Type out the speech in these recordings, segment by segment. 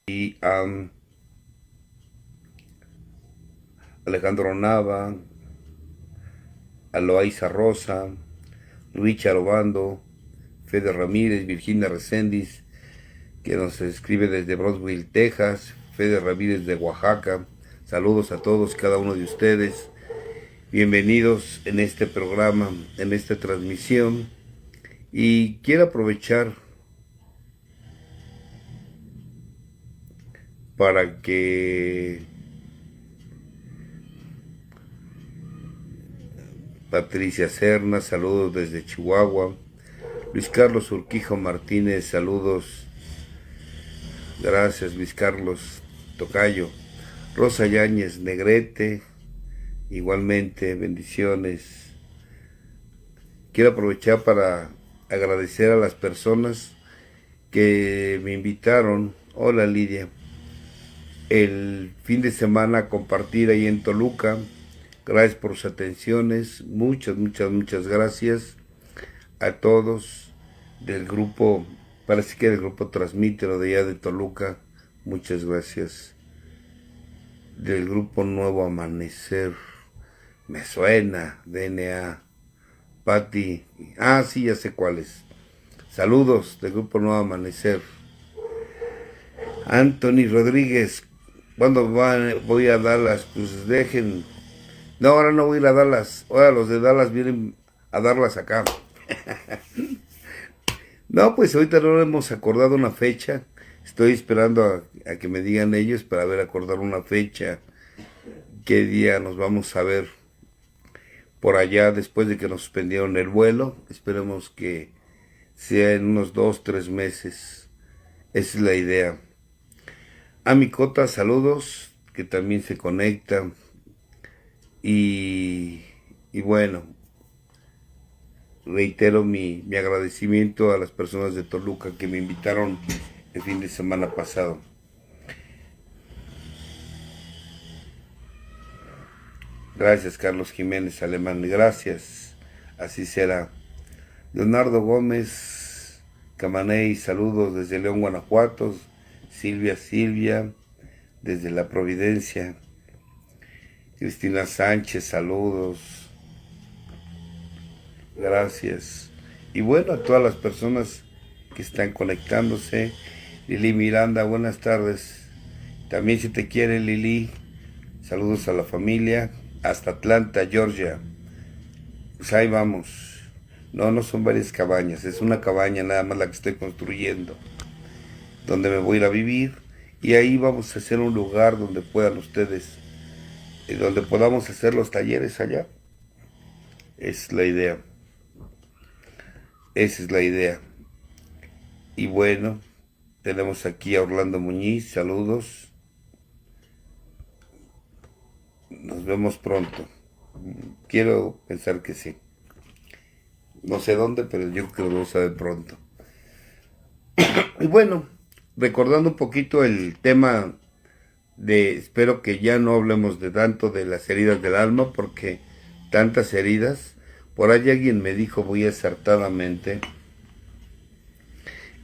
y Alejandro Nava, a Loaiza Rosa, Luis Charobando, Fede Ramírez, Virginia Reséndiz, que nos escribe desde Brownsville, Texas, Fede Ramírez de Oaxaca. Saludos a todos, cada uno de ustedes. Bienvenidos en este programa, en esta transmisión. Y quiero aprovechar para que Patricia Serna, saludos desde Chihuahua. Luis Carlos Urquijo Martínez, saludos. Gracias, Luis Carlos Tocayo. Rosa Yáñez Negrete, igualmente, bendiciones. Quiero aprovechar para agradecer a las personas que me invitaron. Hola Lidia. El fin de semana a compartir ahí en Toluca. Gracias por sus atenciones. Muchas gracias a todos del grupo, parece que del grupo Transmítelo de allá de Toluca. Muchas gracias. Del grupo Nuevo Amanecer. Me suena, DNA. Patti. Ah, sí, ya sé cuáles. Saludos del grupo Nuevo Amanecer. Anthony Rodríguez. ¿Cuándo voy a Dallas? Pues dejen. No, ahora no voy a ir a Dallas. Ahora los de Dallas vienen a darlas acá. No, pues ahorita no hemos acordado una fecha. Estoy esperando a que me digan ellos para ver acordar una fecha. ¿Qué día nos vamos a ver por allá después de que nos suspendieron el vuelo? Esperemos que sea en unos 2, 3 meses. Esa es la idea. A mi Cota, saludos, que también se conecta. Y bueno, reitero mi agradecimiento a las personas de Toluca que me invitaron el fin de semana pasado. Gracias, Carlos Jiménez Alemán, gracias, así será. Leonardo Gómez Camaney, saludos desde León, Guanajuato. Silvia, desde La Providencia. Cristina Sánchez, saludos. Gracias. Y bueno, a todas las personas que están conectándose. Lili Miranda, buenas tardes. También si te quiere, Lili. Saludos a la familia. Hasta Atlanta, Georgia. Pues ahí vamos. No son varias cabañas. Es una cabaña nada más la que estoy construyendo. Donde me voy a ir a vivir. Y ahí vamos a hacer un lugar donde puedan ustedes, donde podamos hacer los talleres allá. Es la idea. Esa es la idea. Y bueno, tenemos aquí a Orlando Muñiz, saludos. Nos vemos pronto. Quiero pensar que sí. No sé dónde, pero yo creo que lo vamos a ver pronto. Y bueno, recordando un poquito el tema de, espero que ya no hablemos de tanto de las heridas del alma, porque tantas heridas. Por ahí alguien me dijo muy acertadamente,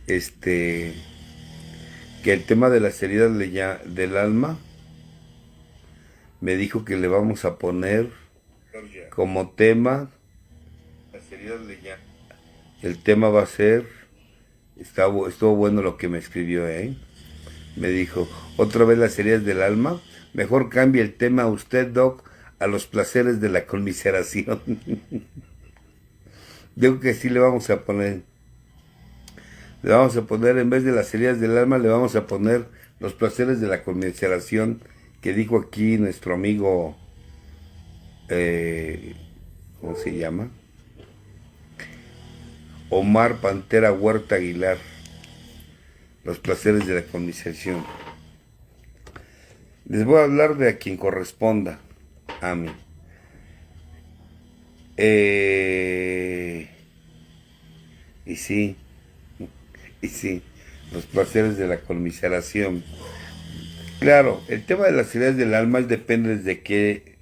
que el tema de las heridas del alma, me dijo que le vamos a poner como tema, el tema va a ser, estuvo bueno lo que me escribió, me dijo, otra vez las heridas del alma, mejor cambie el tema usted, Doc, a los placeres de la conmiseración. Digo que sí le vamos a poner, en vez de las heridas del alma, le vamos a poner los placeres de la conmiseración, que dijo aquí nuestro amigo, ¿cómo se llama? Omar Pantera Huerta Aguilar, los placeres de la conmiseración. Les voy a hablar de a quien corresponda, a mí. Y sí, los placeres de la conmiseración. Claro, el tema de las heridas del alma depende desde qué,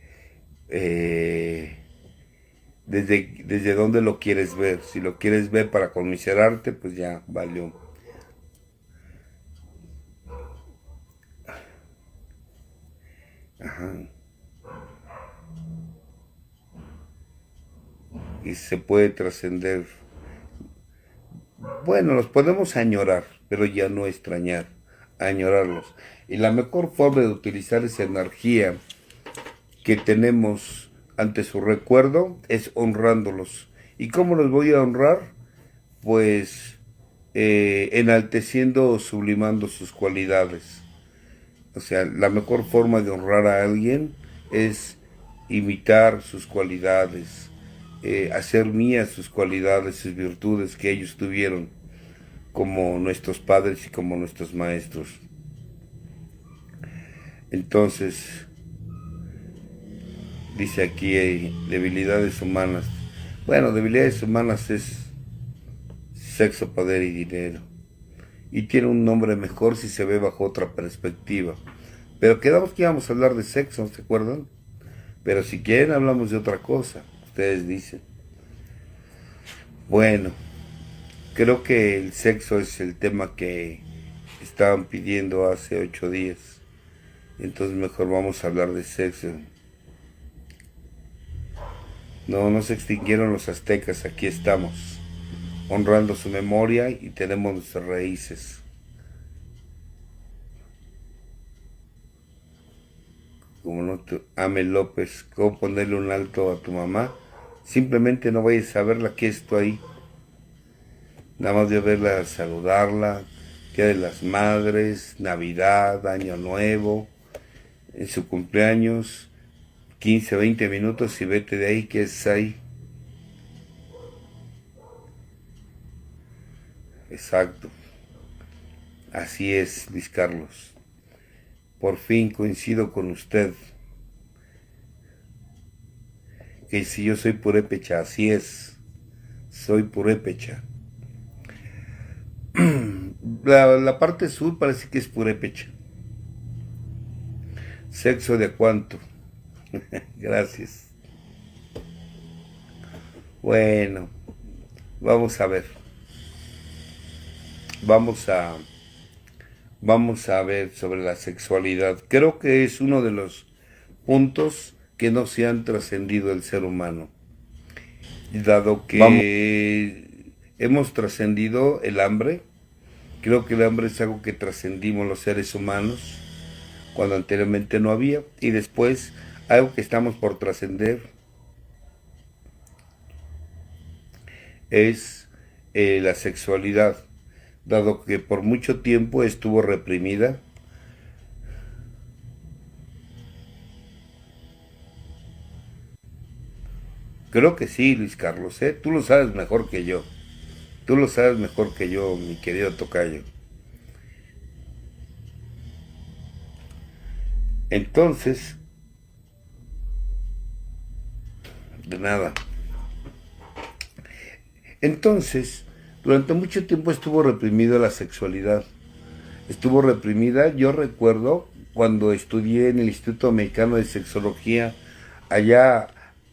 desde dónde lo quieres ver. Si lo quieres ver para conmiserarte, pues ya valió. Ajá. Y se puede trascender. Bueno, los podemos añorar, pero ya no extrañar, añorarlos. Y la mejor forma de utilizar esa energía que tenemos ante su recuerdo es honrándolos. ¿Y cómo los voy a honrar? Pues enalteciendo o sublimando sus cualidades. O sea, la mejor forma de honrar a alguien es imitar sus cualidades, hacer mías sus cualidades, sus virtudes que ellos tuvieron, como nuestros padres y como nuestros maestros. Entonces, dice aquí, debilidades humanas. Bueno, debilidades humanas es sexo, poder y dinero. Y tiene un nombre mejor si se ve bajo otra perspectiva. Pero quedamos que íbamos a hablar de sexo, ¿se acuerdan? Pero si quieren hablamos de otra cosa, ustedes dicen. Bueno, creo que el sexo es el tema que estaban pidiendo hace 8 días. Entonces mejor vamos a hablar de sexo. No se extinguieron los aztecas, aquí estamos, honrando su memoria y tenemos nuestras raíces. Como no te ame López, ¿cómo ponerle un alto a tu mamá? Simplemente no vayas a verla, que esto ahí. Nada más de verla, saludarla, Día de las Madres, Navidad, Año Nuevo, en su cumpleaños, 15, 20 minutos y vete de ahí, que es ahí. Exacto. Así es, Luis Carlos. Por fin coincido con usted. Que si yo soy purépecha, así es. Soy purépecha. La parte sur parece que es purépecha. Sexo de cuánto. Gracias. Bueno, vamos a ver. Vamos a vamos a ver sobre la sexualidad. Creo que es uno de los puntos que no se han trascendido el ser humano, dado que hemos trascendido el hambre. Creo que el hambre es algo que trascendimos los seres humanos cuando anteriormente no había, y después algo que estamos por trascender es la sexualidad, dado que por mucho tiempo estuvo reprimida. Creo que sí, Luis Carlos, ¿eh? Tú lo sabes mejor que yo. Tú lo sabes mejor que yo, mi querido tocayo. Entonces, de nada. Entonces, durante mucho tiempo estuvo reprimida la sexualidad. Estuvo reprimida, yo recuerdo cuando estudié en el Instituto Mexicano de Sexología, allá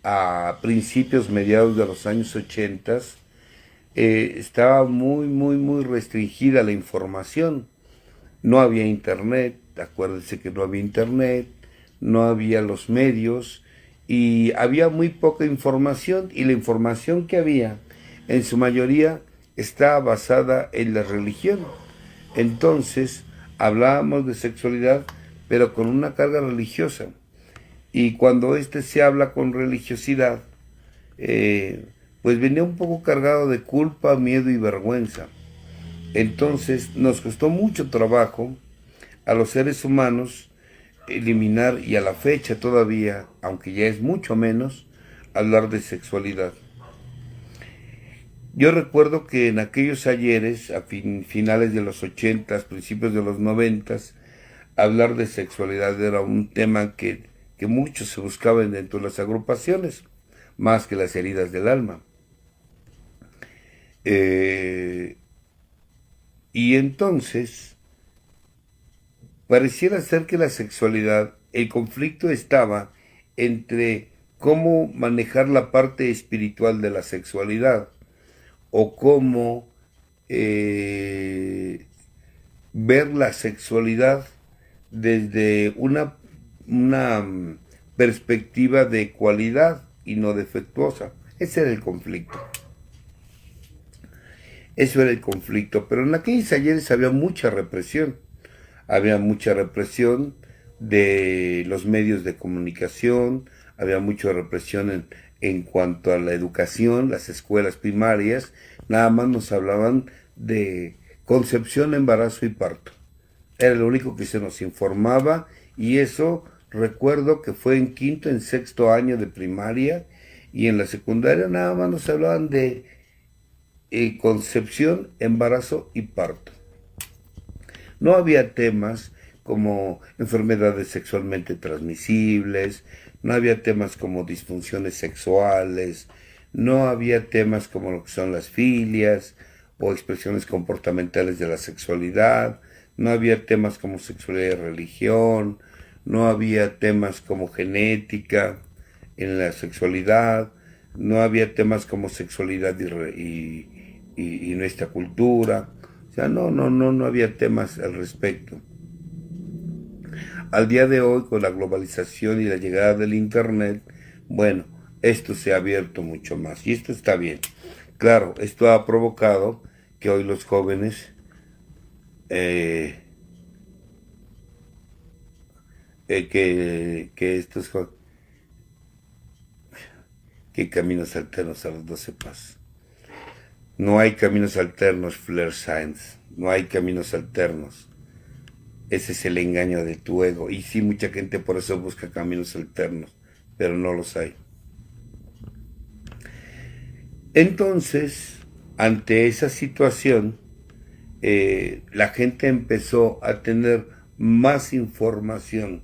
a principios, mediados de los años 80, estaba muy restringida la información. No había internet, acuérdense que no había internet, no había los medios y había muy poca información, y la información que había en su mayoría estaba basada en la religión. Entonces hablábamos de sexualidad pero con una carga religiosa, y cuando se habla con religiosidad, pues venía un poco cargado de culpa, miedo y vergüenza. Entonces nos costó mucho trabajo a los seres humanos eliminar, y a la fecha todavía, aunque ya es mucho menos, hablar de sexualidad. Yo recuerdo que en aquellos ayeres, a finales de los 80, principios de los 90, hablar de sexualidad era un tema que muchos se buscaban dentro de las agrupaciones, más que las heridas del alma. Y entonces, pareciera ser que la sexualidad, el conflicto estaba entre cómo manejar la parte espiritual de la sexualidad, o cómo ver la sexualidad desde una perspectiva de cualidad y no defectuosa. Ese era el conflicto. Eso era el conflicto. Pero en aquellos ayeres había mucha represión. Había mucha represión de los medios de comunicación, había mucha represión en cuanto a la educación, las escuelas primarias, nada más nos hablaban de concepción, embarazo y parto. Era lo único que se nos informaba y eso recuerdo que fue en quinto, en sexto año de primaria y en la secundaria nada más nos hablaban de concepción, embarazo y parto. No había temas como enfermedades sexualmente transmisibles, no había temas como disfunciones sexuales, no había temas como lo que son las filias o expresiones comportamentales de la sexualidad, no había temas como sexualidad y religión, no había temas como genética en la sexualidad, no había temas como sexualidad y nuestra cultura. O sea, no había temas al respecto. Al día de hoy, con la globalización y la llegada del Internet, bueno, esto se ha abierto mucho más y esto está bien. Claro, esto ha provocado que hoy los jóvenes que estos que caminos alternos a los 12 pasos. No hay caminos alternos, Flair Science. No hay caminos alternos. Ese es el engaño de tu ego. Y sí, mucha gente por eso busca caminos alternos, pero no los hay. Entonces, ante esa situación, la gente empezó a tener más información,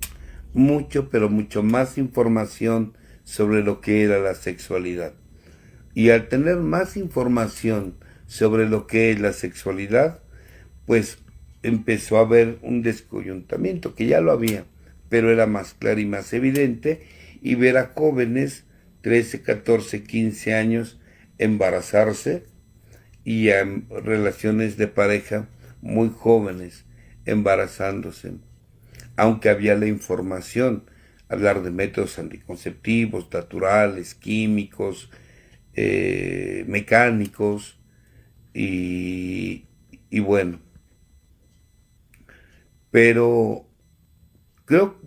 mucho, pero mucho más información sobre lo que era la sexualidad. Y al tener más información sobre lo que es la sexualidad, pues empezó a haber un descoyuntamiento, que ya lo había, pero era más claro y más evidente, y ver a jóvenes, 13, 14, 15 años, embarazarse, y a relaciones de pareja muy jóvenes, embarazándose. Aunque había la información, hablar de métodos anticonceptivos, naturales, químicos, mecánicos, y bueno, pero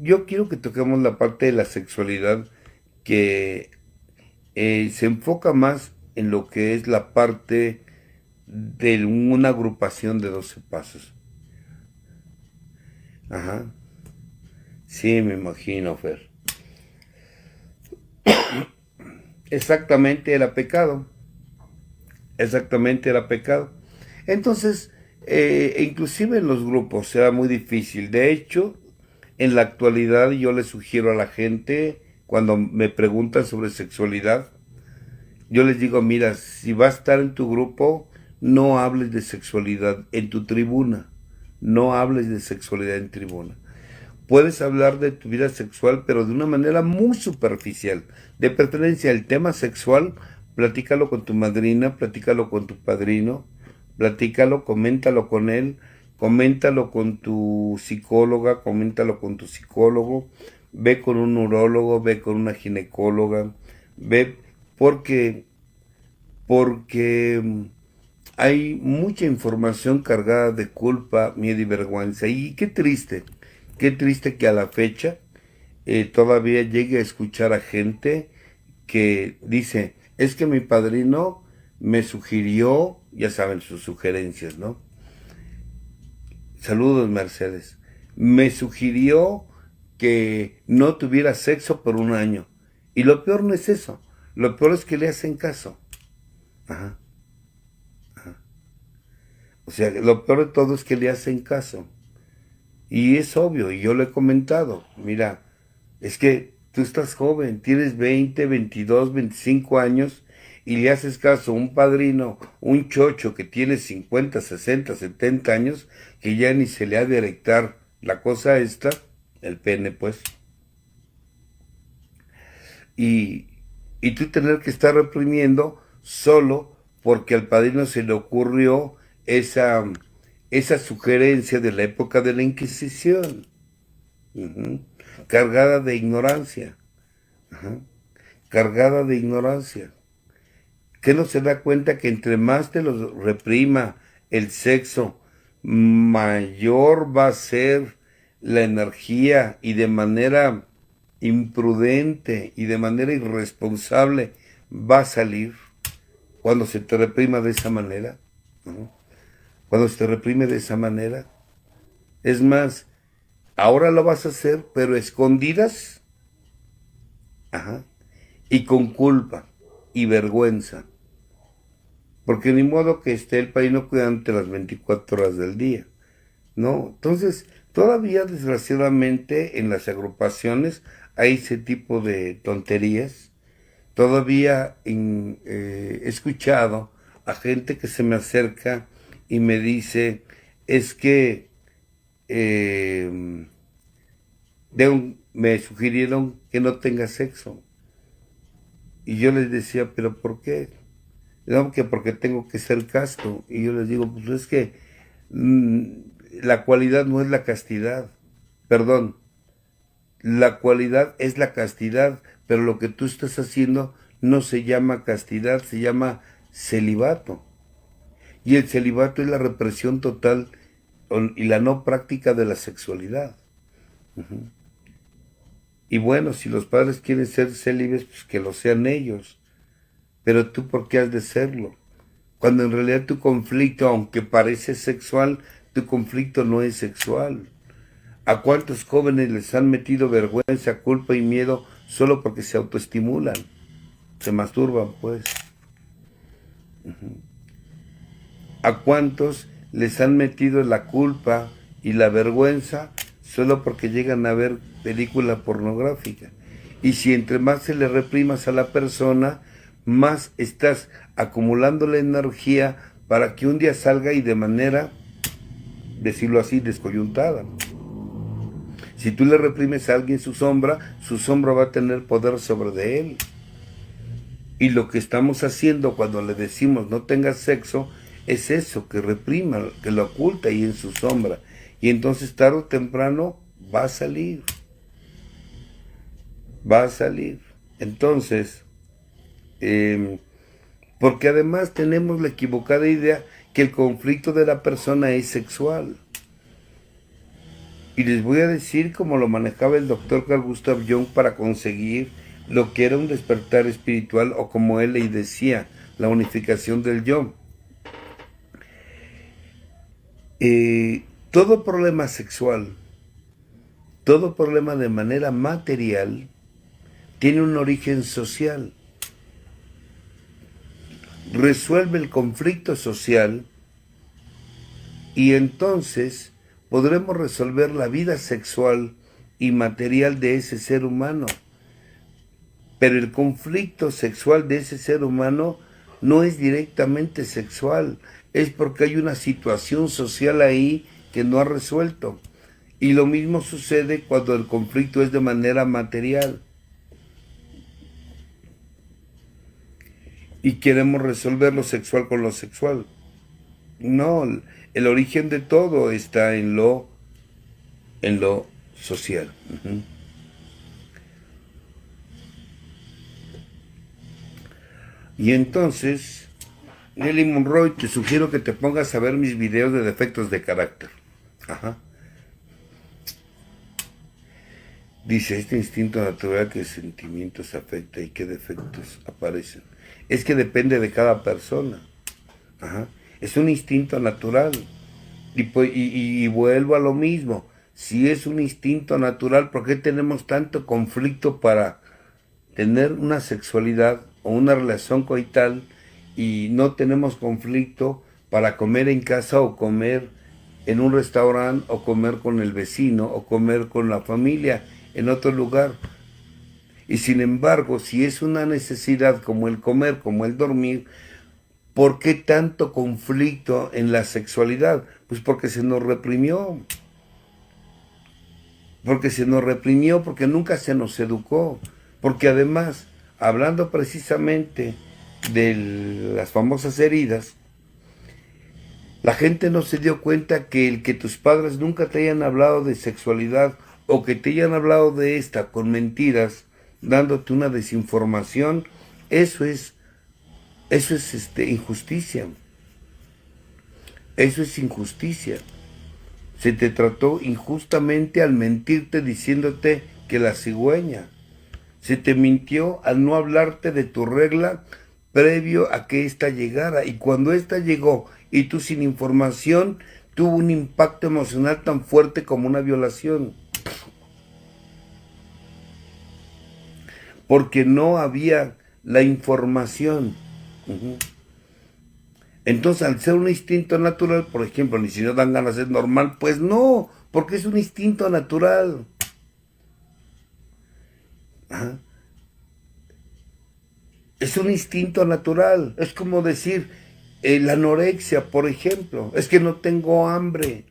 yo quiero que toquemos la parte de la sexualidad que se enfoca más en lo que es la parte de una agrupación de 12 pasos. Ajá. Sí, me imagino, Fer. Exactamente era pecado. Exactamente era pecado. Entonces, inclusive en los grupos era muy difícil. De hecho, en la actualidad yo le sugiero a la gente, cuando me preguntan sobre sexualidad, yo les digo, mira, si vas a estar en tu grupo, no hables de sexualidad en tu tribuna. No hables de sexualidad en tribuna. Puedes hablar de tu vida sexual, pero de una manera muy superficial. De preferencia, el tema sexual, platícalo con tu madrina, platícalo con tu padrino, platícalo, coméntalo con él, coméntalo con tu psicóloga, coméntalo con tu psicólogo, ve con un urólogo, ve con una ginecóloga, ve porque hay mucha información cargada de culpa, miedo y vergüenza. Y qué triste que a la fecha todavía llegue a escuchar a gente que dice, es que mi padrino me sugirió, ya saben sus sugerencias, ¿no? Saludos, Mercedes. Me sugirió que no tuviera sexo por un año. Y lo peor no es eso. Lo peor es que le hacen caso. Ajá. O sea, lo peor de todo es que le hacen caso. Y es obvio, y yo lo he comentado. Mira, es que tú estás joven, tienes 20, 22, 25 años y le haces caso a un padrino, un chocho que tiene 50, 60, 70 años, que ya ni se le ha de erectar la cosa esta, el pene pues, y, y tú tener que estar reprimiendo solo porque al padrino se le ocurrió esa sugerencia de la época de la Inquisición. Uh-huh. cargada de ignorancia, ajá, cargada de ignorancia. ¿Qué no se da cuenta que entre más te lo reprima el sexo, mayor va a ser la energía y de manera imprudente y de manera irresponsable va a salir cuando se te reprima de esa manera? ¿No? Cuando se te reprime de esa manera. Es más, ahora lo vas a hacer, pero escondidas, ajá, y con culpa y vergüenza. Porque ni modo que esté el país no cuidante las 24 horas del día, ¿no? Entonces, todavía desgraciadamente en las agrupaciones hay ese tipo de tonterías. Todavía he escuchado a gente que se me acerca y me dice, es que me sugirieron que no tenga sexo. Y yo les decía, ¿pero por qué? No, que porque tengo que ser casto. Y yo les digo, pues es que la cualidad no es la castidad. Perdón, la cualidad es la castidad, pero lo que tú estás haciendo no se llama castidad, se llama celibato. Y el celibato es la represión total y la no práctica de la sexualidad. Uh-huh. Y bueno, si los padres quieren ser célibes, pues que lo sean ellos. Pero tú, ¿por qué has de serlo? Cuando en realidad tu conflicto, aunque parece sexual, tu conflicto no es sexual. ¿A cuántos jóvenes les han metido vergüenza, culpa y miedo solo porque se autoestimulan? Se masturban, pues. Uh-huh. ¿A cuántos les han metido la culpa y la vergüenza solo porque llegan a ver película pornográfica? Y si entre más se le reprimas a la persona, más estás acumulando la energía para que un día salga y de manera, decirlo así, descoyuntada. Si tú le reprimes a alguien su sombra va a tener poder sobre de él. Y lo que estamos haciendo cuando le decimos no tengas sexo, es eso, que reprima, que lo oculta ahí en su sombra. Y entonces tarde o temprano va a salir. Va a salir. Entonces, porque además tenemos la equivocada idea que el conflicto de la persona es sexual. Y les voy a decir cómo lo manejaba el doctor Carl Gustav Jung para conseguir lo que era un despertar espiritual, o como él le decía, la unificación del yo. Todo problema sexual, todo problema de manera material, tiene un origen social. Resuelve el conflicto social y entonces podremos resolver la vida sexual y material de ese ser humano. Pero el conflicto sexual de ese ser humano no es directamente sexual, es porque hay una situación social ahí que no ha resuelto. Y lo mismo sucede cuando el conflicto es de manera material. Y queremos resolver lo sexual con lo sexual. No, el origen de todo está en lo social. Uh-huh. Y entonces, Nelly Monroy, te sugiero que te pongas a ver mis videos de defectos de carácter. Ajá. Dice, este instinto natural, ¿qué sentimientos afecta y qué defectos aparecen? Es que depende de cada persona. Ajá. Es un instinto natural. Y vuelvo a lo mismo. Si es un instinto natural, ¿por qué tenemos tanto conflicto para tener una sexualidad o una relación coital y no tenemos conflicto para comer en casa o comer en un restaurante o comer con el vecino o comer con la familia en otro lugar? Y sin embargo, si es una necesidad como el comer, como el dormir, ¿por qué tanto conflicto en la sexualidad? Pues porque se nos reprimió. Porque se nos reprimió, porque nunca se nos educó. Porque además, hablando precisamente de las famosas heridas, la gente no se dio cuenta que el que tus padres nunca te hayan hablado de sexualidad o que te hayan hablado de esta con mentiras, dándote una desinformación, eso es injusticia. Eso es injusticia. Se te trató injustamente al mentirte diciéndote que la cigüeña. Se te mintió al no hablarte de tu regla previo a que ésta llegara. Y cuando ésta llegó y tú sin información, tuvo un impacto emocional tan fuerte como una violación. Porque no había la información. Entonces, al ser un instinto natural, por ejemplo, ni si no dan ganas es normal, pues no, porque es un instinto natural. Ajá. Es un instinto natural. Es como decir, la anorexia, por ejemplo, es que no tengo hambre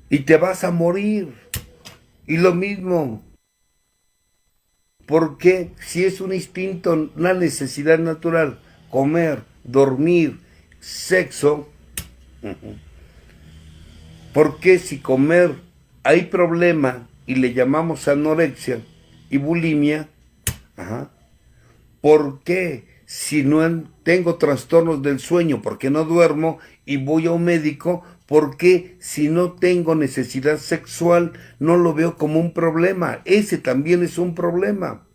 y te vas a morir. Y lo mismo, porque si es un instinto, una necesidad natural, comer, dormir, sexo, ¿por qué si comer hay problema y le llamamos anorexia y bulimia? ¿Por qué si no tengo trastornos del sueño porque no duermo y voy a un médico? ¿Por qué si no tengo necesidad sexual no lo veo como un problema? Ese también es un problema.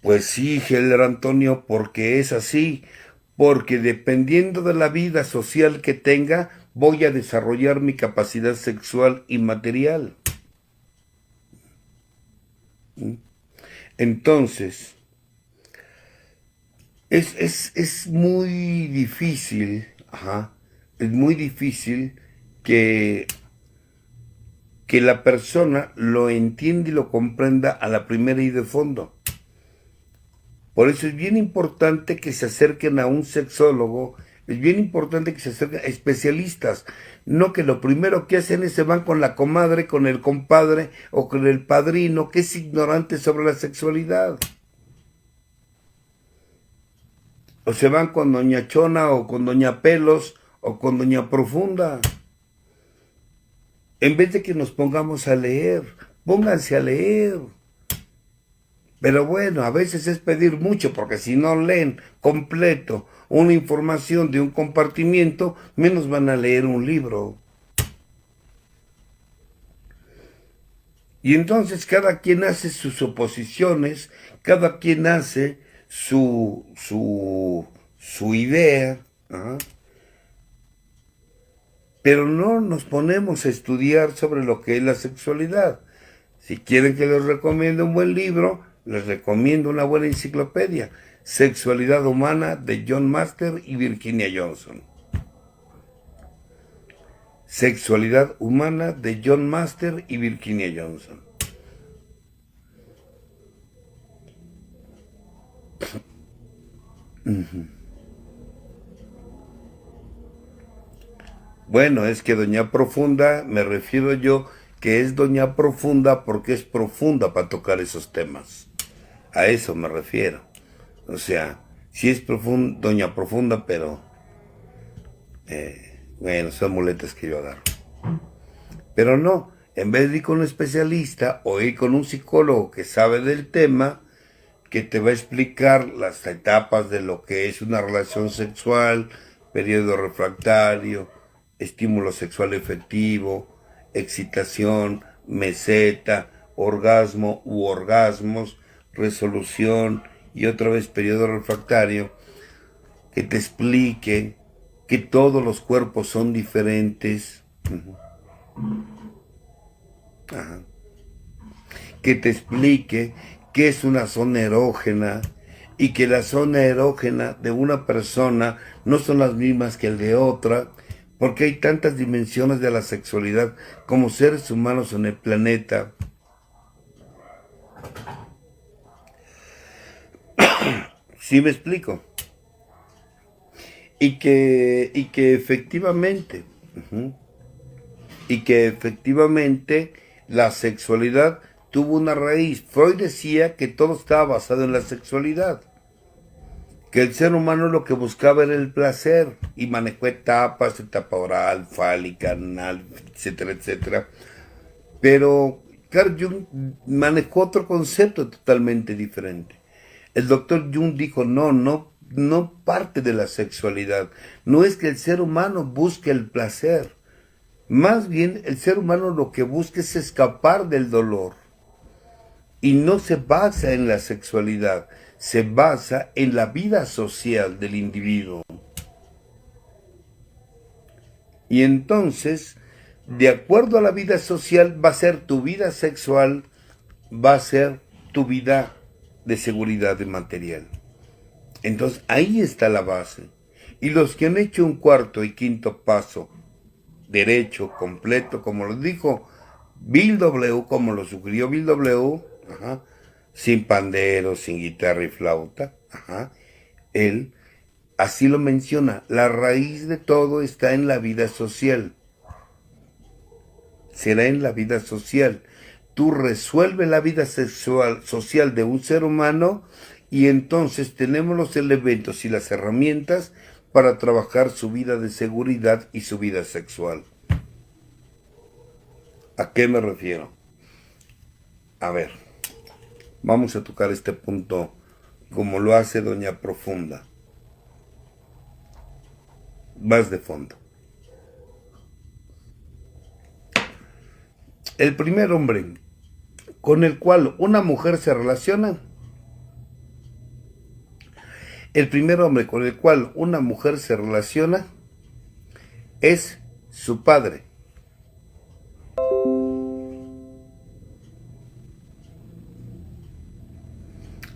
Pues sí, Heller Antonio, porque es así, porque dependiendo de la vida social que tenga, voy a desarrollar mi capacidad sexual y material. Entonces, es muy difícil, es muy difícil que, que la persona lo entienda y lo comprenda a la primera y de fondo. Por eso es bien importante que se acerquen a un sexólogo, es bien importante que se acerquen a especialistas, no que lo primero que hacen es se van con la comadre, con el compadre o con el padrino, que es ignorante sobre la sexualidad. O se van con doña Chona o con doña Pelos o con doña Profunda. En vez de que nos pongamos a leer, pónganse a leer. Pero bueno, a veces es pedir mucho, porque si no leen completo una información de un compartimiento, menos van a leer un libro. Y entonces cada quien hace sus oposiciones, cada quien hace su idea, pero no nos ponemos a estudiar sobre lo que es la sexualidad. Si quieren que les recomiende un buen libro, les recomiendo una buena enciclopedia, Sexualidad Humana, de John Master y Virginia Johnson. Sexualidad Humana, de John Master y Virginia Johnson. Bueno, es que Doña Profunda, me refiero yo que es Doña Profunda porque es profunda para tocar esos temas. A eso me refiero. O sea, sí es Doña Profunda, pero bueno, son muletas que yo agarro. Pero no, en vez de ir con un especialista o ir con un psicólogo que sabe del tema, que te va a explicar las etapas de lo que es una relación sexual, periodo refractario, estímulo sexual efectivo, excitación, meseta, orgasmo u orgasmos, resolución y otra vez periodo refractario, que te explique que todos los cuerpos son diferentes, que te explique qué es una zona erógena y que la zona erógena de una persona no son las mismas que el de otra, porque hay tantas dimensiones de la sexualidad como seres humanos en el planeta. ¿Sí me explico? Y que efectivamente, la sexualidad tuvo una raíz. Freud decía que todo estaba basado en la sexualidad, que el ser humano lo que buscaba era el placer y manejó etapas, etapa oral, fálica, anal, etcétera, etcétera. Pero Carl Jung manejó otro concepto totalmente diferente. El doctor Jung dijo, no parte de la sexualidad. No es que el ser humano busque el placer. Más bien, el ser humano lo que busca es escapar del dolor. Y no se basa en la sexualidad, se basa en la vida social del individuo. Y entonces, de acuerdo a la vida social, va a ser tu vida sexual, va a ser tu vida de seguridad material. Entonces, ahí está la base. Y los que han hecho un cuarto y quinto paso, derecho, completo, como lo dijo Bill W., como lo sugirió Bill W., sin pandero, sin guitarra y flauta, él así lo menciona, la raíz de todo está en la vida social. Será en la vida social. Tú resuelves la vida sexual, social de un ser humano y entonces tenemos los elementos y las herramientas para trabajar su vida de seguridad y su vida sexual. ¿A qué me refiero? A ver, vamos a tocar este punto como lo hace Doña Profunda. Más de fondo. El primer hombre con el cual una mujer se relaciona, es su padre.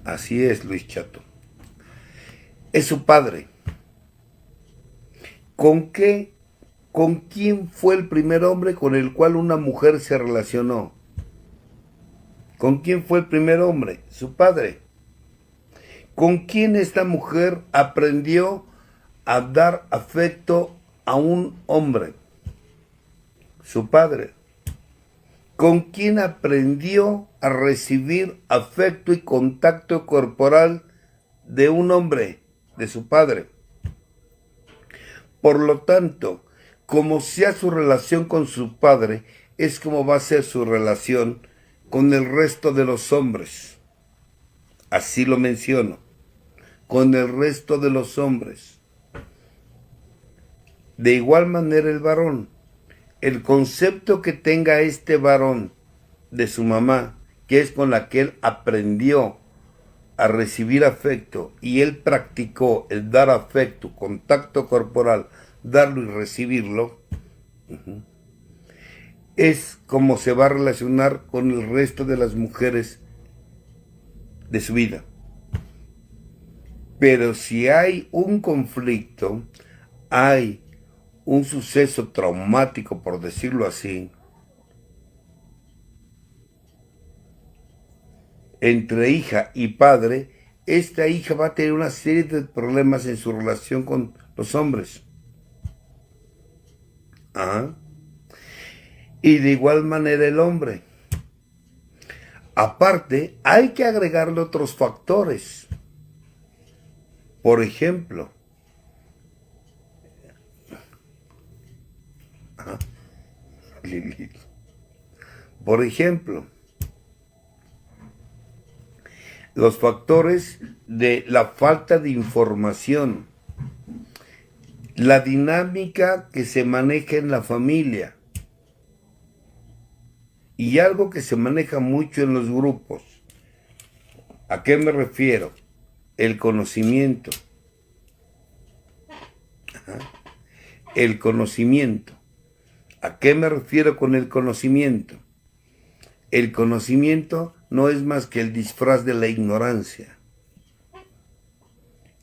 Así es, Luis Chato. Es su padre. ¿Con quién fue el primer hombre con el cual una mujer se relacionó? ¿Con quién fue el primer hombre? Su padre. ¿Con quién esta mujer aprendió a dar afecto a un hombre? Su padre. ¿Con quién aprendió a recibir afecto y contacto corporal de un hombre? De su padre. Por lo tanto, como sea su relación con su padre, es como va a ser su relación con el resto de los hombres. Así lo menciono. Con el resto de los hombres. De igual manera el varón. El concepto que tenga este varón de su mamá, que es con la que él aprendió a recibir afecto y él practicó el dar afecto, contacto corporal, darlo y recibirlo, es como se va a relacionar con el resto de las mujeres de su vida. Pero si hay un conflicto, hay un suceso traumático, por decirlo así, entre hija y padre, esta hija va a tener una serie de problemas en su relación con los hombres. Y de igual manera el hombre. Aparte, hay que agregarle otros factores. Por ejemplo, los factores de la falta de información, la dinámica que se maneja en la familia y algo que se maneja mucho en los grupos. ¿A qué me refiero? El conocimiento. El conocimiento. ¿A qué me refiero con el conocimiento? El conocimiento no es más que el disfraz de la ignorancia.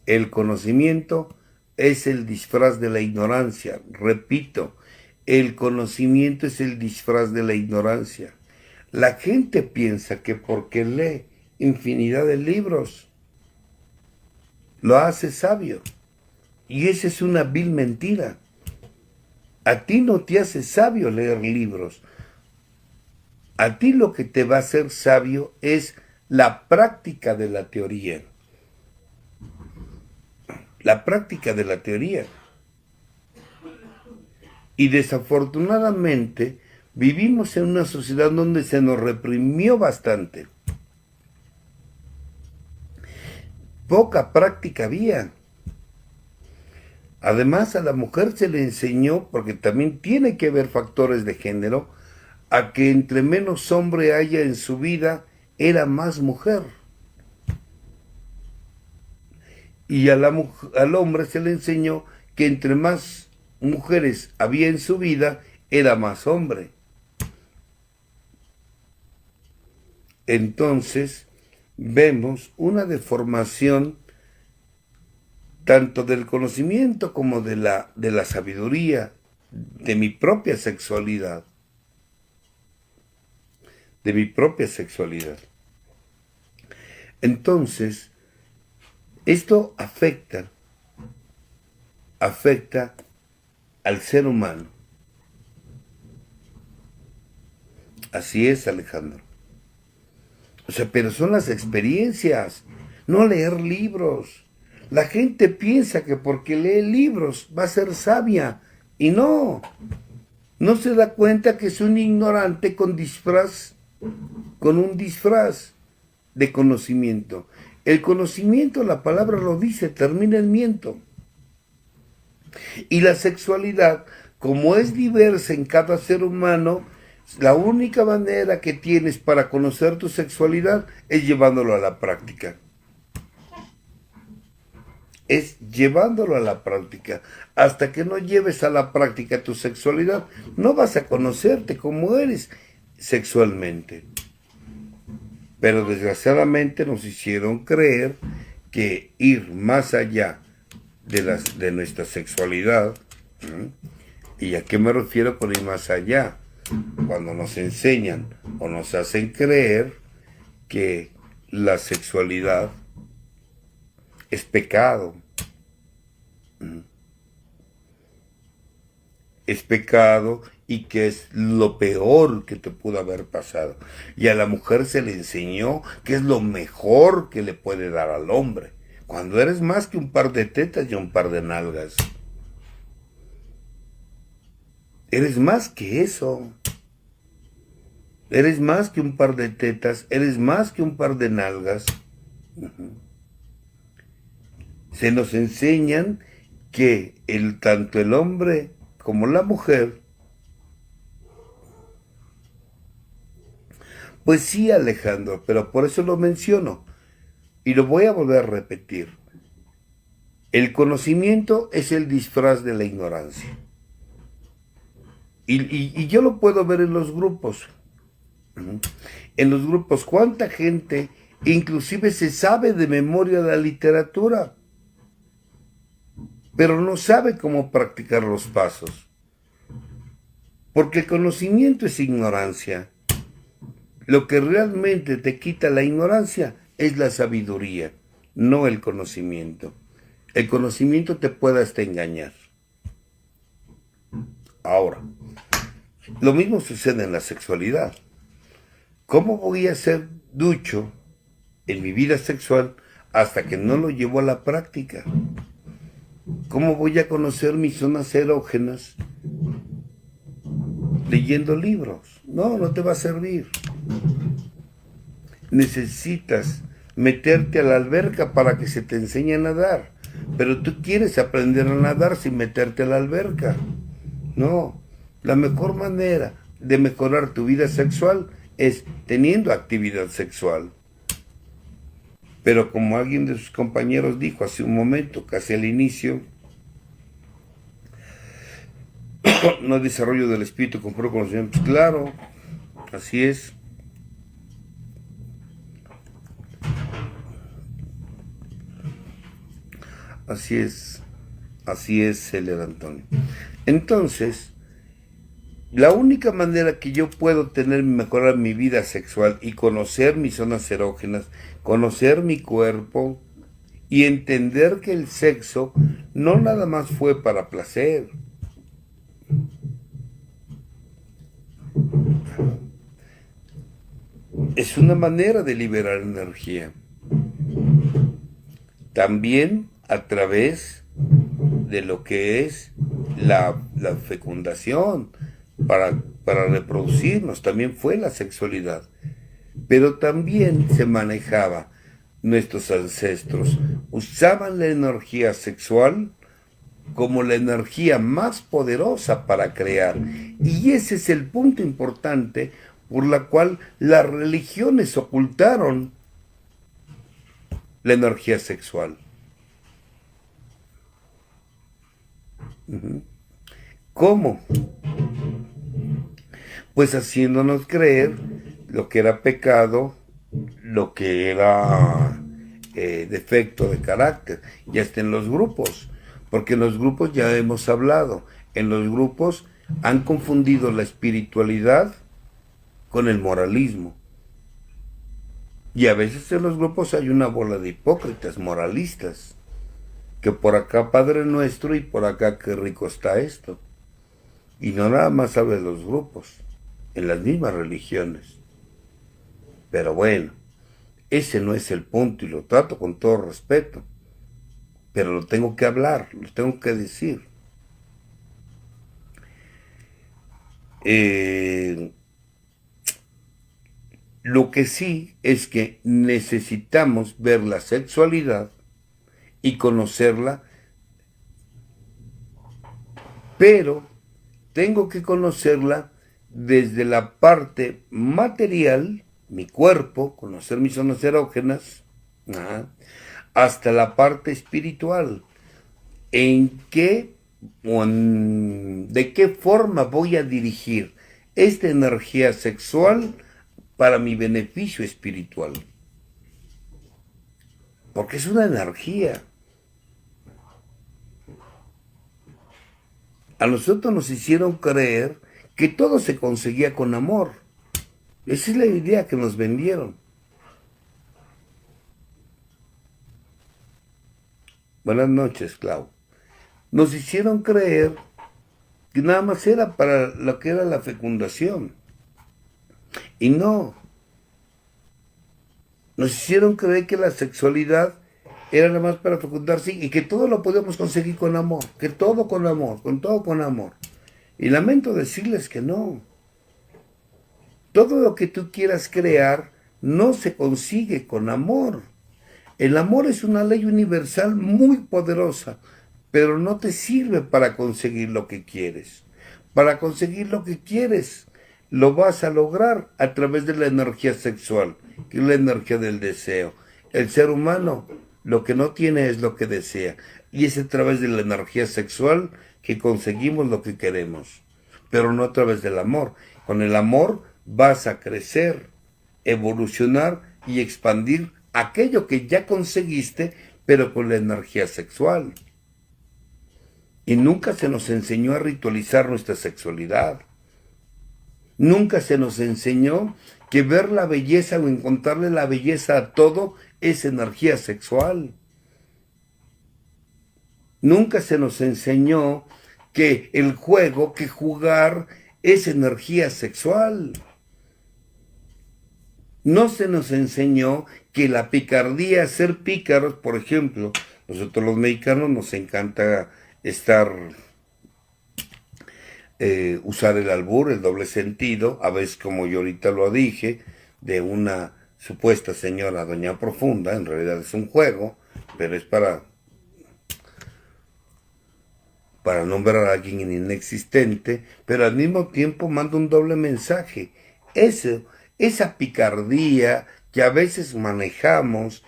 El conocimiento es el disfraz de la ignorancia. Repito, el conocimiento es el disfraz de la ignorancia. La gente piensa que porque lee infinidad de libros, lo hace sabio. Y esa es una vil mentira. A ti no te hace sabio leer libros. A ti lo que te va a hacer sabio es la práctica de la teoría. la práctica de la teoría. Y desafortunadamente vivimos en una sociedad donde se nos reprimió bastante. Poca práctica había. Además, a la mujer se le enseñó, porque también tiene que haber factores de género, a que entre menos hombre haya en su vida, era más mujer. Y al hombre se le enseñó que entre más mujeres había en su vida, era más hombre. Entonces, vemos una deformación tanto del conocimiento como de la sabiduría, de mi propia sexualidad. De mi propia sexualidad. Entonces, esto afecta al ser humano. Así es, Alejandro. O sea, pero son las experiencias, no leer libros. La gente piensa que porque lee libros va a ser sabia, y no se da cuenta que es un ignorante con un disfraz de conocimiento. El conocimiento, la palabra lo dice, termina en miento. Y la sexualidad, como es diversa en cada ser humano, la única manera que tienes para conocer tu sexualidad es llevándolo a la práctica. Es llevándolo a la práctica. Hasta que no lleves a la práctica tu sexualidad, no vas a conocerte como eres sexualmente. Pero desgraciadamente nos hicieron creer que ir más allá de nuestra sexualidad, ¿y a qué me refiero con ir más allá? Cuando nos enseñan o nos hacen creer que la sexualidad es pecado. Es pecado y que es lo peor que te pudo haber pasado. Y a la mujer se le enseñó que es lo mejor que le puede dar al hombre. Cuando eres más que un par de tetas y un par de nalgas. Eres más que eso. Eres más que un par de tetas, eres más que un par de nalgas. Se nos enseñan que tanto el hombre como la mujer, pues sí, Alejandro, pero por eso lo menciono y lo voy a volver a repetir. El conocimiento es el disfraz de la ignorancia. Y yo lo puedo ver en los grupos. En los grupos, ¿cuánta gente inclusive se sabe de memoria la literatura, pero no sabe cómo practicar los pasos? Porque el conocimiento es ignorancia. Lo que realmente te quita la ignorancia es la sabiduría, no el conocimiento. El conocimiento te puede hasta engañar. Ahora, lo mismo sucede en la sexualidad. ¿Cómo voy a ser ducho en mi vida sexual hasta que no lo llevo a la práctica? ¿Cómo voy a conocer mis zonas erógenas leyendo libros? No te va a servir. Necesitas meterte a la alberca para que se te enseñe a nadar. Pero tú quieres aprender a nadar sin meterte a la alberca. No, la mejor manera de mejorar tu vida sexual es teniendo actividad sexual. Pero como alguien de sus compañeros dijo hace un momento, casi al inicio, no hay desarrollo del espíritu con puro conocimiento. Pues claro, así es. Así es, Celer Antonio. Entonces, la única manera que yo puedo mejorar mi vida sexual y conocer mis zonas erógenas, conocer mi cuerpo y entender que el sexo no nada más fue para placer. Es una manera de liberar energía. También a través de lo que es la fecundación para reproducirnos, también fue la sexualidad. Pero también se manejaba, nuestros ancestros usaban la energía sexual como la energía más poderosa para crear. Y ese es el punto importante por la cual las religiones ocultaron la energía sexual. ¿Cómo? Pues haciéndonos creer lo que era pecado, lo que era defecto de carácter, y hasta en los grupos, porque en los grupos ya hemos hablado, en los grupos han confundido la espiritualidad con el moralismo. Y a veces en los grupos hay una bola de hipócritas, moralistas, que por acá Padre Nuestro y por acá qué rico está esto. Y no nada más habla de los grupos, en las mismas religiones. Pero bueno, ese no es el punto y lo trato con todo respeto. Pero lo tengo que hablar, lo tengo que decir. Lo que sí es que necesitamos ver la sexualidad y conocerla, pero tengo que conocerla desde la parte material, mi cuerpo, conocer mis zonas erógenas, hasta la parte espiritual. ¿En qué o de qué forma voy a dirigir esta energía sexual para mi beneficio espiritual? Porque es una energía. A nosotros nos hicieron creer que todo se conseguía con amor. Esa es la idea que nos vendieron. Buenas noches, Clau. Nos hicieron creer que nada más era para lo que era la fecundación. Y no. Nos hicieron creer que la sexualidad era nada más para fecundarse y que todo lo podíamos conseguir con amor. Que todo con amor, con todo con amor. Y lamento decirles que no. Todo lo que tú quieras crear no se consigue con amor. El amor es una ley universal muy poderosa, pero no te sirve para conseguir lo que quieres. Para conseguir lo que quieres, lo vas a lograr a través de la energía sexual, que es la energía del deseo. El ser humano lo que no tiene es lo que desea, y es a través de la energía sexual que conseguimos lo que queremos, pero no a través del amor. Con el amor vas a crecer, evolucionar y expandir aquello que ya conseguiste, pero con la energía sexual. Y nunca se nos enseñó a ritualizar nuestra sexualidad. Nunca se nos enseñó que ver la belleza o encontrarle la belleza a todo es energía sexual. Nunca se nos enseñó que el juego, que jugar es energía sexual. No se nos enseñó que la picardía, ser pícaros, por ejemplo, nosotros los mexicanos nos encanta usar el albur, el doble sentido, a veces como yo ahorita lo dije, de una supuesta señora doña Profunda, en realidad es un juego, pero es para nombrar a alguien inexistente, pero al mismo tiempo manda un doble mensaje. Esa picardía que a veces manejamos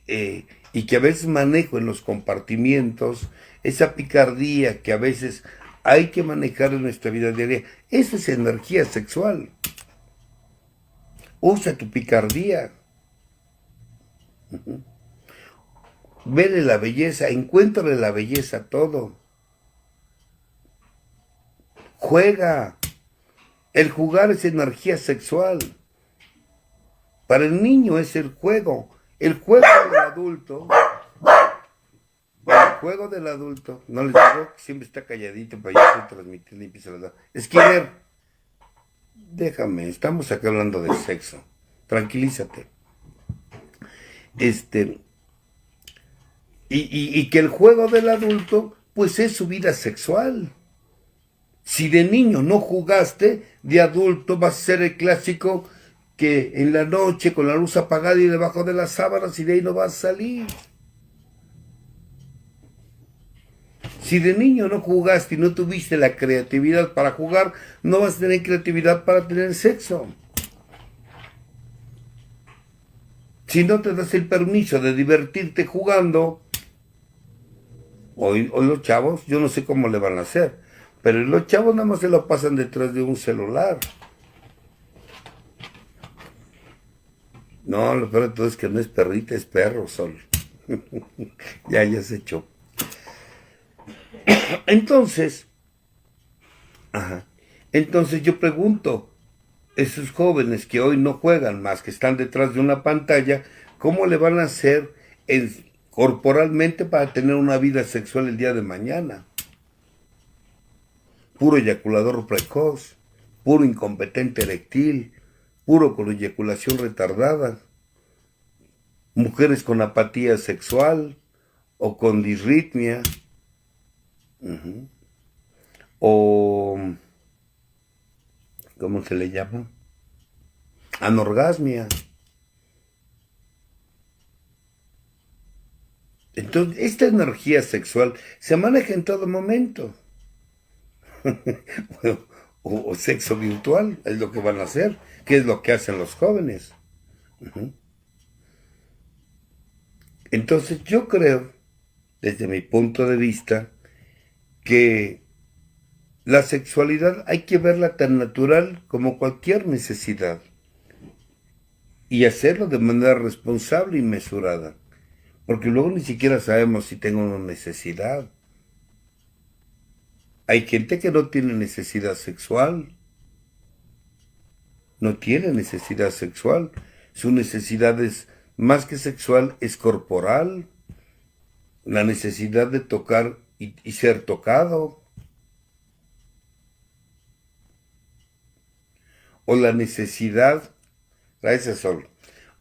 y que a veces manejo en los compartimientos, esa picardía que a veces hay que manejar en nuestra vida diaria, eso es energía sexual. Usa tu picardía. Vele la belleza, encuéntrale la belleza a todo. Juega. El jugar es energía sexual. Para el niño es el juego. El juego del adulto. El juego del adulto. No les digo que siempre está calladito para yo estoy transmitiendo y empieza a hablar. Esquiler, déjame, estamos acá hablando de sexo. Tranquilízate. Y que el juego del adulto, pues es su vida sexual. Si de niño no jugaste, de adulto vas a ser el clásico que en la noche con la luz apagada y debajo de las sábanas y de ahí no vas a salir. Si de niño no jugaste y no tuviste la creatividad para jugar, no vas a tener creatividad para tener sexo. Si no te das el permiso de divertirte jugando, hoy los chavos, yo no sé cómo le van a hacer, pero los chavos nada más se lo pasan detrás de un celular. No, lo peor de todo es que no es perrita, es perro solo. ya se echó. Entonces yo pregunto, esos jóvenes que hoy no juegan más, que están detrás de una pantalla, ¿cómo le van a hacer corporalmente para tener una vida sexual el día de mañana? Puro eyaculador precoz, puro incompetente eréctil, puro con eyaculación retardada, mujeres con apatía sexual o con disritmia, o ¿cómo se le llama? Anorgasmia. Entonces, esta energía sexual se maneja en todo momento. o sexo virtual, es lo que van a hacer, que es lo que hacen los jóvenes. Entonces yo creo, desde mi punto de vista, que la sexualidad hay que verla tan natural como cualquier necesidad y hacerlo de manera responsable y mesurada, porque luego ni siquiera sabemos si tengo una necesidad. Hay gente que no tiene necesidad sexual, su necesidad es más que sexual, es corporal, la necesidad de tocar y ser tocado, o la necesidad, gracias Sol,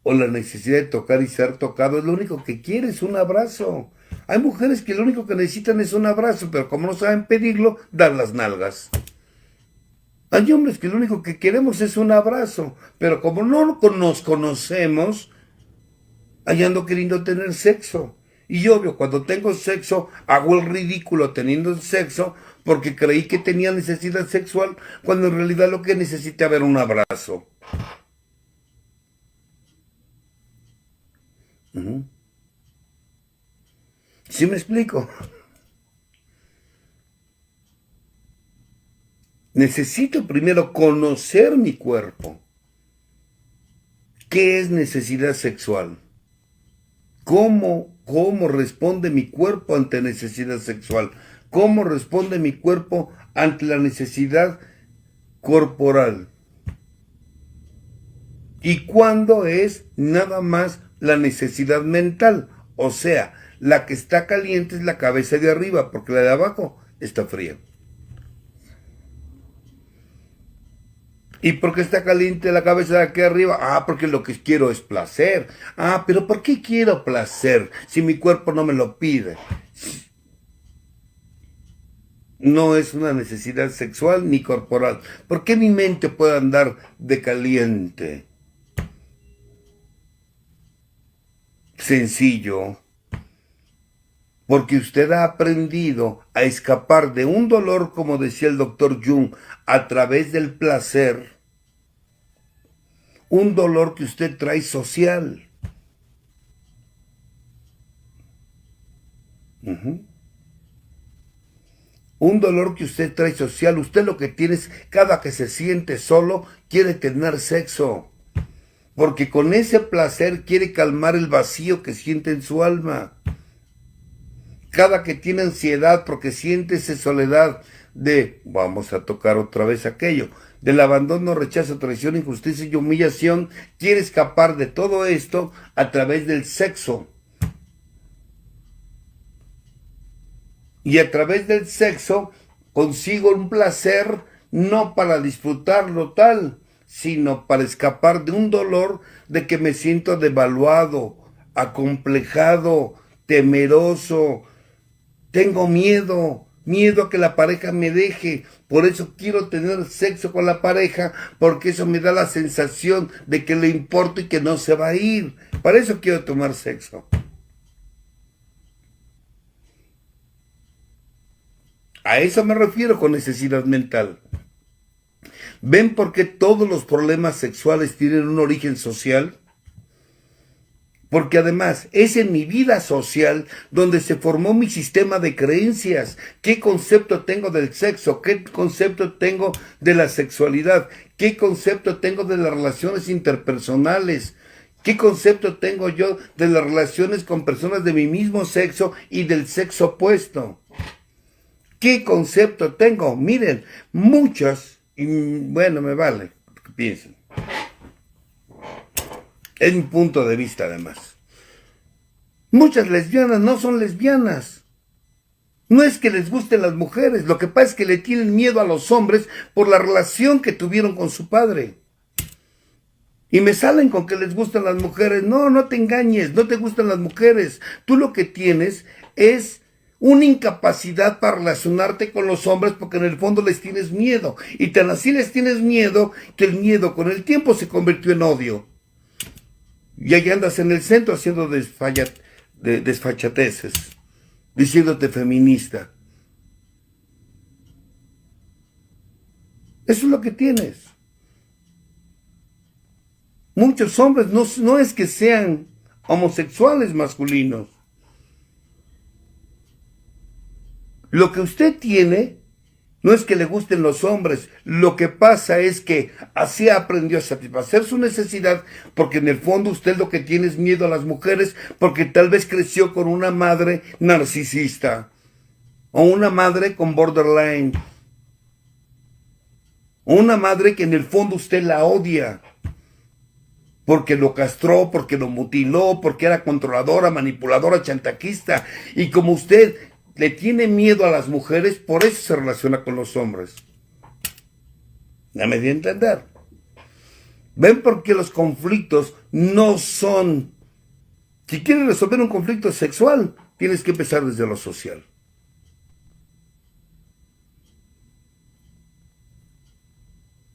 o la necesidad de tocar y ser tocado, es lo único que quiere, es un abrazo. Hay mujeres que lo único que necesitan es un abrazo, pero como no saben pedirlo, dan las nalgas. Hay hombres que lo único que queremos es un abrazo, pero como no nos conocemos, ahí ando queriendo tener sexo. Y obvio, cuando tengo sexo, hago el ridículo teniendo sexo porque creí que tenía necesidad sexual, cuando en realidad lo que necesitaba era un abrazo. ¿Sí me explico? Necesito primero conocer mi cuerpo. ¿Qué es necesidad sexual? ¿Cómo responde mi cuerpo ante necesidad sexual? ¿Cómo responde mi cuerpo ante la necesidad corporal? ¿Y cuándo es nada más la necesidad mental? O sea, la que está caliente es la cabeza de arriba, porque la de abajo está fría. ¿Y por qué está caliente la cabeza de aquí arriba? Ah, porque lo que quiero es placer. Ah, pero ¿por qué quiero placer si mi cuerpo no me lo pide? No es una necesidad sexual ni corporal. ¿Por qué mi mente puede andar de caliente? Sencillo. Porque usted ha aprendido a escapar de un dolor, como decía el doctor Jung, a través del placer. Un dolor que usted trae social. Un dolor que usted trae social. Usted lo que tiene es, cada que se siente solo, quiere tener sexo. Porque con ese placer quiere calmar el vacío que siente en su alma. Cada que tiene ansiedad porque siente esa soledad de, vamos a tocar otra vez aquello, del abandono, rechazo, traición, injusticia y humillación, quiere escapar de todo esto a través del sexo. Y a través del sexo consigo un placer no para disfrutarlo tal, sino para escapar de un dolor de que me siento devaluado, acomplejado, temeroso, tengo miedo, miedo a que la pareja me deje, por eso quiero tener sexo con la pareja, porque eso me da la sensación de que le importo y que no se va a ir, para eso quiero tomar sexo. A eso me refiero con necesidad mental. ¿Ven por qué todos los problemas sexuales tienen un origen social? Porque además es en mi vida social donde se formó mi sistema de creencias. ¿Qué concepto tengo del sexo? ¿Qué concepto tengo de la sexualidad? ¿Qué concepto tengo de las relaciones interpersonales? ¿Qué concepto tengo yo de las relaciones con personas de mi mismo sexo y del sexo opuesto? ¿Qué concepto tengo? Miren, muchos, y bueno, me vale que piensen. Es mi punto de vista además. Muchas lesbianas no son lesbianas. No es que les gusten las mujeres, lo que pasa es que le tienen miedo a los hombres por la relación que tuvieron con su padre. Y me salen con que les gustan las mujeres. No, no te engañes, no te gustan las mujeres. Tú lo que tienes es una incapacidad para relacionarte con los hombres porque en el fondo les tienes miedo. Y tan así les tienes miedo que el miedo con el tiempo se convirtió en odio. Y ahí andas en el centro haciendo desfachateces, diciéndote feminista. Eso es lo que tienes. Muchos hombres no es que sean homosexuales masculinos. Lo que usted tiene no es que le gusten los hombres, lo que pasa es que así aprendió a satisfacer su necesidad, porque en el fondo usted lo que tiene es miedo a las mujeres, porque tal vez creció con una madre narcisista, o una madre con borderline, o una madre que en el fondo usted la odia, porque lo castró, porque lo mutiló, porque era controladora, manipuladora, chantajista, y como usted le tiene miedo a las mujeres, por eso se relaciona con los hombres. ¿Ya me di a entender? ¿Ven por qué los conflictos no son... Si quieres resolver un conflicto sexual, tienes que empezar desde lo social.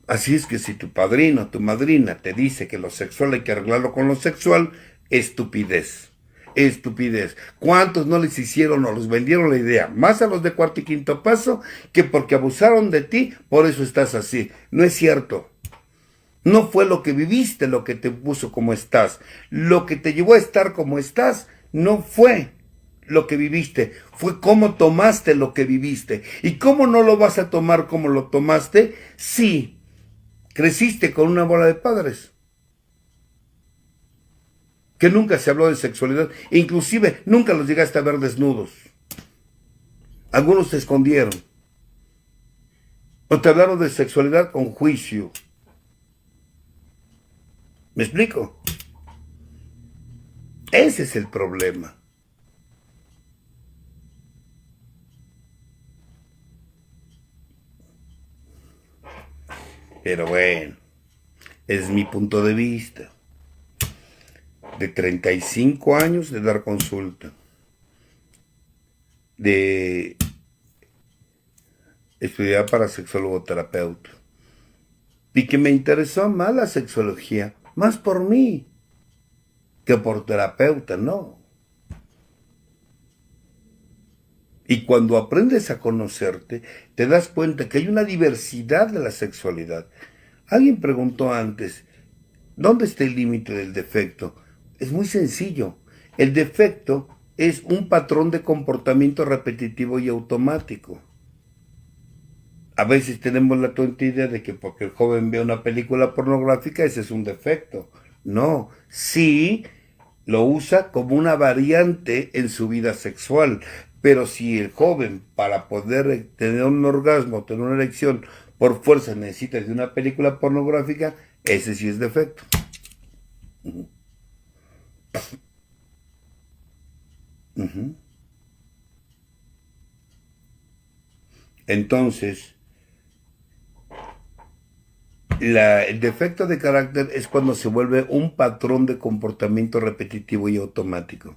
Así es que si tu padrino o tu madrina te dice que lo sexual hay que arreglarlo con lo sexual, estupidez. Estupidez. ¿Cuántos no les hicieron o les vendieron la idea? Más a los de cuarto y quinto paso, que porque abusaron de ti, por eso estás así. No es cierto. No fue lo que viviste lo que te puso como estás. Lo que te llevó a estar como estás no fue lo que viviste, fue cómo tomaste lo que viviste. ¿Y cómo no lo vas a tomar como lo tomaste? Sí, creciste con una bola de padres que nunca se habló de sexualidad, inclusive nunca los llegaste a ver desnudos. Algunos se escondieron. O te hablaron de sexualidad con juicio. ¿Me explico? Ese es el problema. Pero bueno, es mi punto de vista. De 35 años de dar consulta, de estudiar para sexólogo terapeuta, y que me interesó más la sexología, más por mí, que por terapeuta, no. Y cuando aprendes a conocerte, te das cuenta que hay una diversidad de la sexualidad. Alguien preguntó antes, ¿dónde está el límite del defecto? Es muy sencillo. El defecto es un patrón de comportamiento repetitivo y automático. A veces tenemos la tonta idea de que porque el joven ve una película pornográfica, ese es un defecto. No, sí lo usa como una variante en su vida sexual. Pero si el joven, para poder tener un orgasmo, tener una erección, por fuerza necesita de una película pornográfica, ese sí es defecto. Entonces, el defecto de carácter es cuando se vuelve un patrón de comportamiento repetitivo y automático.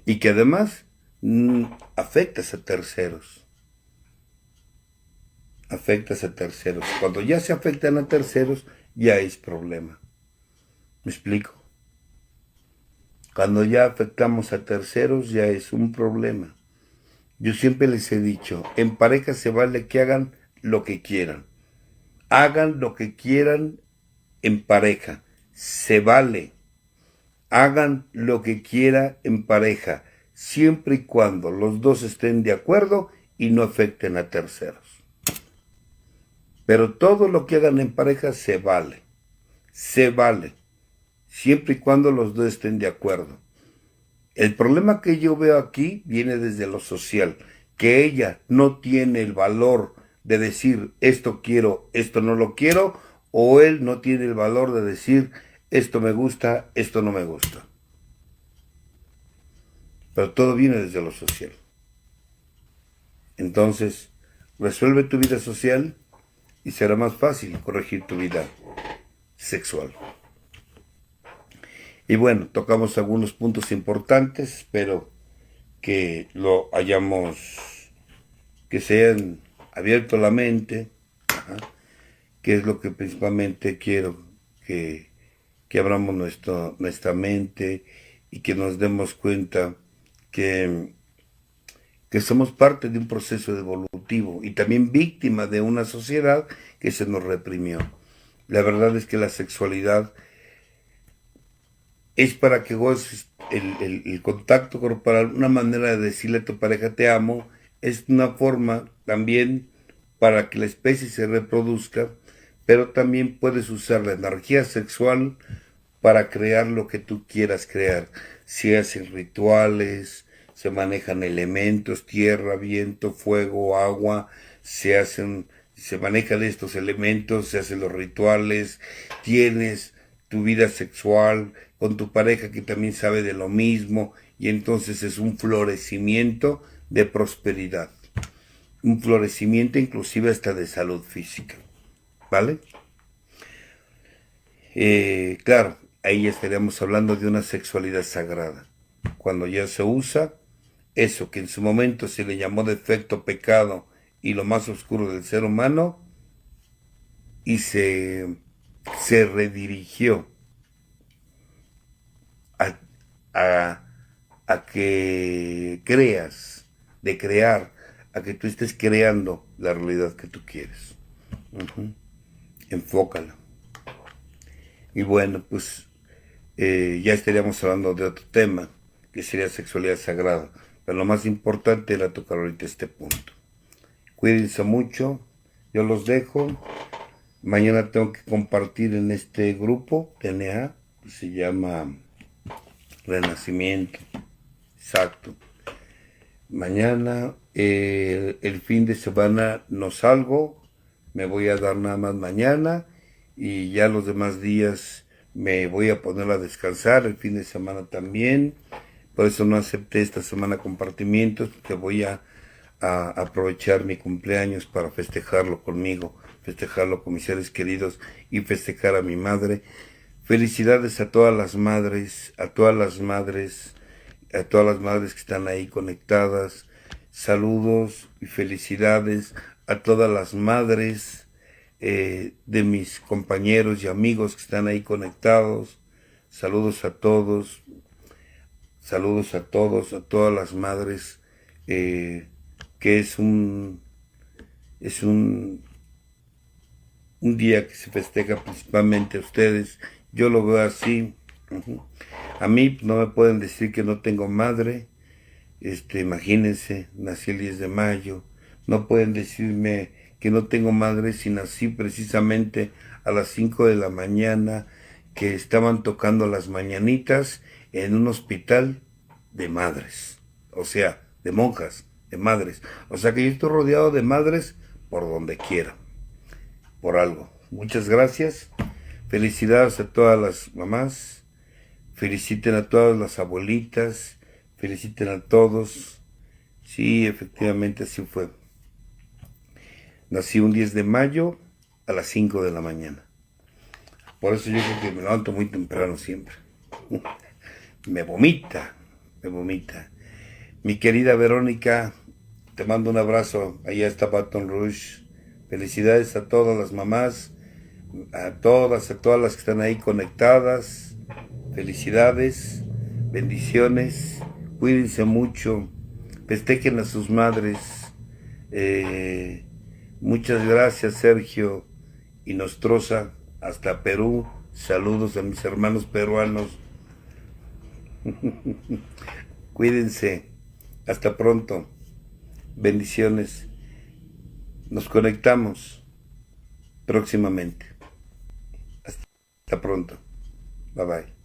y que además afectas a terceros. Afectas a terceros. Cuando ya se afectan a terceros, ya es problema. ¿Me explico? Cuando ya afectamos a terceros, ya es un problema. Yo siempre les he dicho, en pareja se vale que hagan lo que quieran. Hagan lo que quieran en pareja. Se vale. Hagan lo que quieran en pareja, siempre y cuando los dos estén de acuerdo y no afecten a terceros. Pero todo lo que hagan en pareja se vale. Se vale. Siempre y cuando los dos estén de acuerdo. El problema que yo veo aquí viene desde lo social, que ella no tiene el valor de decir esto quiero, esto no lo quiero, o él no tiene el valor de decir esto me gusta, esto no me gusta. Pero todo viene desde lo social. Entonces, resuelve tu vida social y será más fácil corregir tu vida sexual. Y bueno, tocamos algunos puntos importantes, espero que lo hayamos, que se hayan abierto la mente, que es lo que principalmente quiero, que abramos nuestra mente y que nos demos cuenta que somos parte de un proceso evolutivo y también víctima de una sociedad que se nos reprimió. La verdad es que la sexualidad es para que goces el contacto corporal, una manera de decirle a tu pareja te amo, es una forma también para que la especie se reproduzca, pero también puedes usar la energía sexual para crear lo que tú quieras crear. Se hacen rituales, se manejan elementos, tierra, viento, fuego, agua, se manejan estos elementos, se hacen los rituales, tienes tu vida sexual con tu pareja que también sabe de lo mismo y entonces es un florecimiento de prosperidad, un florecimiento inclusive hasta de salud física, ¿vale? Claro, ahí ya estaríamos hablando de una sexualidad sagrada, cuando ya se usa eso que en su momento se le llamó defecto, pecado y lo más oscuro del ser humano y se redirigió a que creas, de crear, a que tú estés creando la realidad que tú quieres. Enfócala. Y bueno, pues ya estaríamos hablando de otro tema, que sería sexualidad sagrada. Pero lo más importante era tocar ahorita este punto. Cuídense mucho, yo los dejo. Mañana tengo que compartir en este grupo, TNA, que se llama Renacimiento. Exacto. Mañana, el fin de semana no salgo, me voy a dar nada más mañana y ya los demás días me voy a poner a descansar, el fin de semana también. Por eso no acepté esta semana compartimientos, porque voy a aprovechar mi cumpleaños para festejarlo conmigo, festejarlo con mis seres queridos y festejar a mi madre. Felicidades a todas las madres, a todas las madres que están ahí conectadas. Saludos y felicidades a todas las madres de mis compañeros y amigos que están ahí conectados. Saludos a todos. Saludos a todos, a todas las madres, que es un día que se festeja principalmente a ustedes. Yo lo veo así. A mí no me pueden decir que no tengo madre. Imagínense, nací el 10 de mayo. No pueden decirme que no tengo madre si nací precisamente a las 5 de la mañana, que estaban tocando las mañanitas en un hospital de madres, o sea, de monjas, de madres. O sea que yo estoy rodeado de madres por donde quiera, por algo. Muchas gracias. Felicidades a todas las mamás. Feliciten a todas las abuelitas. Feliciten a todos. Sí, efectivamente así fue. Nací un 10 de mayo a las 5 de la mañana. Por eso yo creo que me levanto muy temprano siempre. Me vomita. Mi querida Verónica, te mando un abrazo. Allá está Baton Rouge. Felicidades a todas las mamás, a todas las que están ahí conectadas. Felicidades, bendiciones. Cuídense mucho. Festejen a sus madres. Muchas gracias, Sergio y Nostroza, hasta Perú. Saludos a mis hermanos peruanos. Cuídense. Hasta pronto. Bendiciones. Nos conectamos próximamente. Hasta pronto. Bye bye.